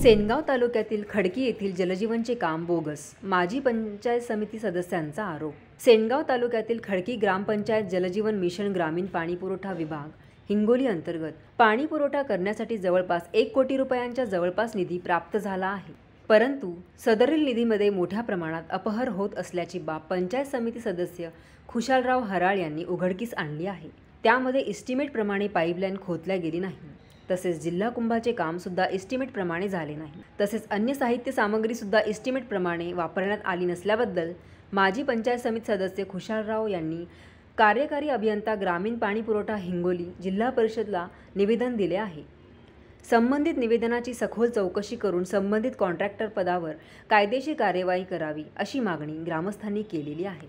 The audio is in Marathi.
सेनगाव तालुक्यातील खडकी येथील जलजीवनचे काम बोगस, माजी पंचायत समिती सदस्यांचा आरोप। सेनगाव तालुक्यातील खडकी ग्रामपंचायत जलजीवन मिशन ग्रामीण पाणीपुरवठा विभाग हिंगोली अंतर्गत पाणी पुरवठा करण्यासाठी जवळपास 1 कोटी रुपयांच्या जवळपास निधी प्राप्त झाला आहे। परंतु सदरील निधीमध्ये मोठ्या प्रमाणात अपहार होत असल्याची बाब पंचायत समिती सदस्य खुशालराव हराळ यांनी उघडकीस आणली आहे। त्यामध्ये इस्टिमेट प्रमाणे पाईपलाईन खोदल्या गेली नाही, तसेच जिल्हा कुंभाचे काम सुद्धा इस्टिमेट प्रमाणे झाले नाही, तसेच अन्य साहित्य सामग्री सुद्धा इस्टिमेट प्रमाणे वापरण्यात आली नसल्याबद्दल माजी पंचायत समिती सदस्य खुशालराव यांनी कार्यकारी अभियंता ग्रामीण पाणी पुरवठा हिंगोली जिल्हा परिषदला निवेदन दिले आहे। संबंधित निवेदनाची सखोल चौकशी करून संबंधित कॉन्ट्रॅक्टर पदावर कायदेशीर कार्यवाही करावी अशी मागणी ग्रामस्थांनी केलेली आहे।